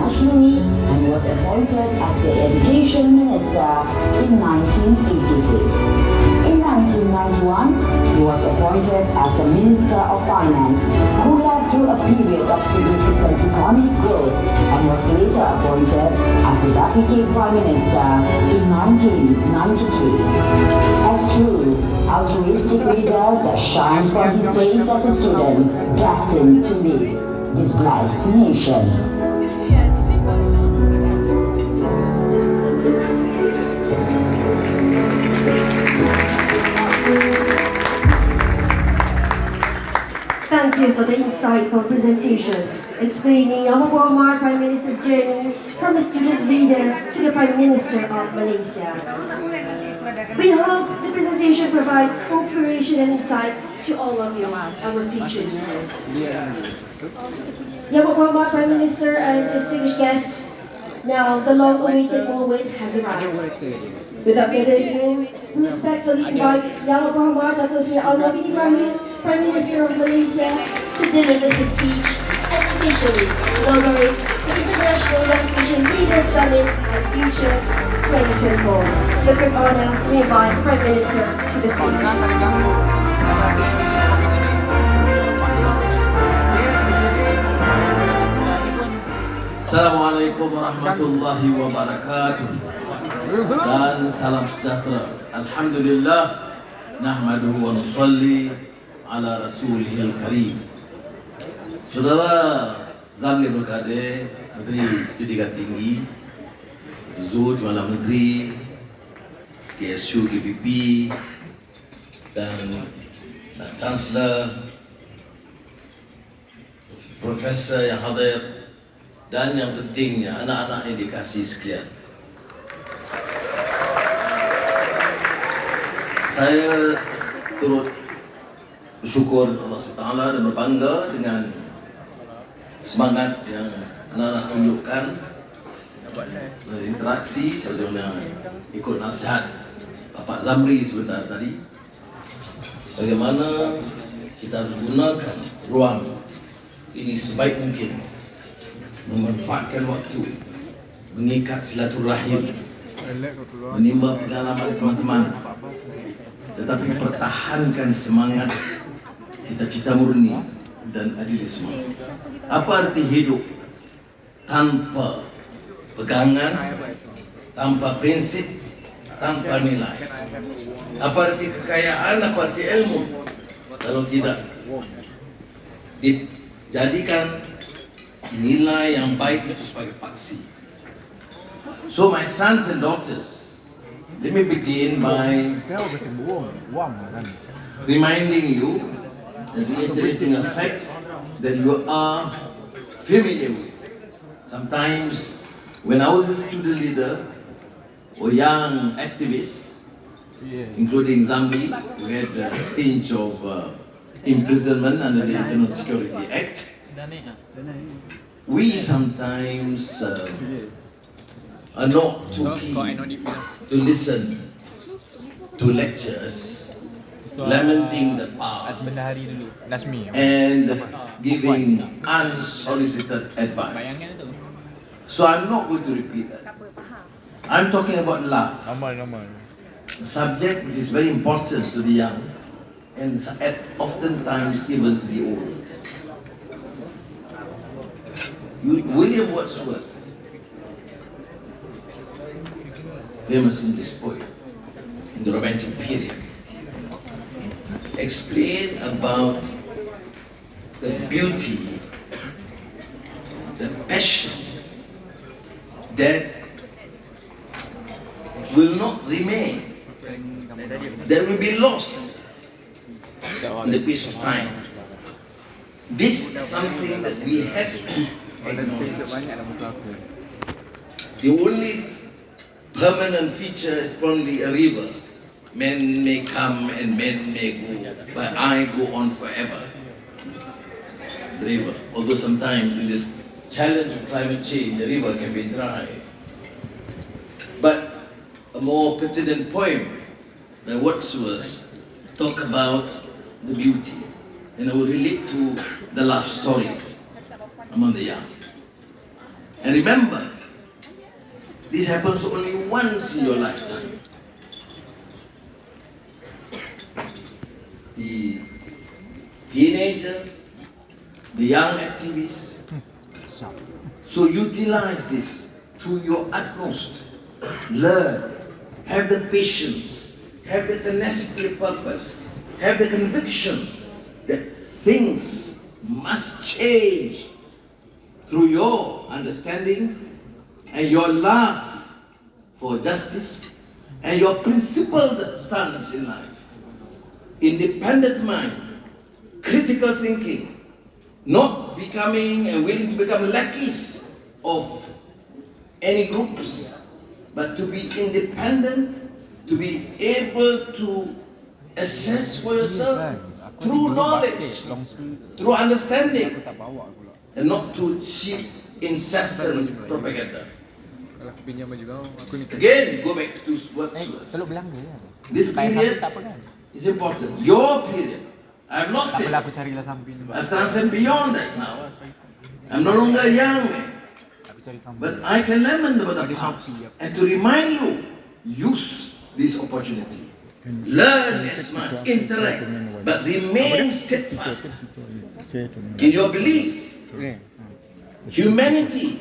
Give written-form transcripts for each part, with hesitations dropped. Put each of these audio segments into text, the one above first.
internationally and was appointed as the Education Minister in 1986. In 1991, he was appointed as the Minister of Finance, who led through a period of significant economic growth and was later appointed as the Deputy Prime Minister in 1993. As true, altruistic leader that shines from his days as a student, destined to lead this blessed nation. Thank you for the insightful presentation, explaining Yang Muhammad Prime Minister's journey from a student leader to the Prime Minister of Malaysia. We hope the presentation provides inspiration and insight to all of you, our future leaders. Yang Muhammad Prime Minister and distinguished guests, now the long-awaited moment has arrived. Without further ado, we respectfully invite Yang Muhammad Dr Cheick Ahmed Mandian, Prime Minister of Malaysia, to deliver his speech and officially inaugurate the International Young Asian Leaders Summit and Future 2024. With great honor, we invite the Prime Minister to the stage. Assalamualaikum warahmatullahi wabarakatuh. Dan salam sejahtera. Alhamdulillah, nahmaduhu wa nusalli ala rasulihil karim. Saudara Zamli Berkade, Menteri Pendidikan Tinggi, Zul Malam Negeri, KSU KPP, dan Chancellor, Profesor yang hadir, dan yang pentingnya anak-anak yang dikasihi sekalian. Saya turut bersyukur Allah SWT dan berbangga dengan semangat yang anak-anak tunjukkan, interaksi sebagaimana ikut nasihat Bapak Zamri sebentar tadi, bagaimana kita harus gunakan ruang ini sebaik mungkin, memanfaatkan waktu, mengikat silaturahim, menimba pengalaman teman-teman, tetapi pertahankan semangat cita-cita murni dan adilisme. Apa arti hidup tanpa pegangan, tanpa prinsip, tanpa nilai? Apa arti kekayaan, apa arti ilmu kalau tidak dijadikan nilai yang baik itu sebagai paksi? So my sons and daughters, let me begin by reminding you and reiterating a fact that you are familiar with. Sometimes when I was a student leader or young activist, including Zambi, who had a stint of imprisonment under the Internal Security Act, we sometimes are not too keen to listen to lectures lamenting the past and giving unsolicited advice. So I'm not going to repeat that. I'm talking about love, a subject which is very important to the young and oftentimes even the old. William Wordsworth, famous English poet in the Romantic period, explained about the beauty, the passion that will not remain, that will be lost in the peace of time. This is something that we have to acknowledge. The only permanent feature is probably a river. Men may come and men may go, but I go on forever. The river. Although sometimes in this challenge of climate change, the river can be dry. But a more pertinent poem by Wordsworth talk about the beauty, and I will relate to the love story among the young. And remember, this happens only once in your lifetime. The teenager, the young activist. So utilize this to your utmost. Learn, have the patience, have the tenacity of purpose, have the conviction that things must change through your understanding and your love for justice and your principled stance in life. Independent mind, critical thinking, not becoming and willing to become lackeys of any groups, but to be independent, to be able to assess for yourself through knowledge, through understanding, and not to cheap incessant propaganda. Again, go back to Wordsworth. This period is important. Your period. I've lost it. I've transcended beyond that now. I'm no longer young, but I can lament about the past and to remind you, use this opportunity. Learn as much, interact, but remain steadfast in your belief, humanity,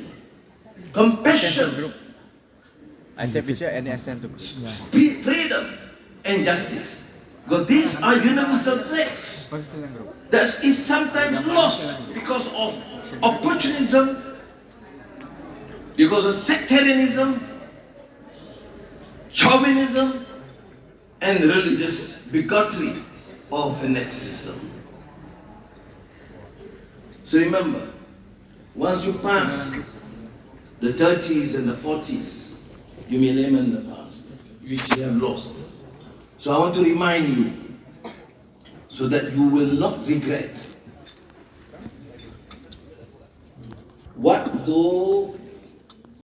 compassion, freedom, and justice. Because these are universal traits that is sometimes lost because of opportunism, because of sectarianism, chauvinism, and religious bigotry or fanaticism. So remember, once you pass the 30s and the 40s, you may lament the past, which you have lost. So I want to remind you, so that you will not regret what those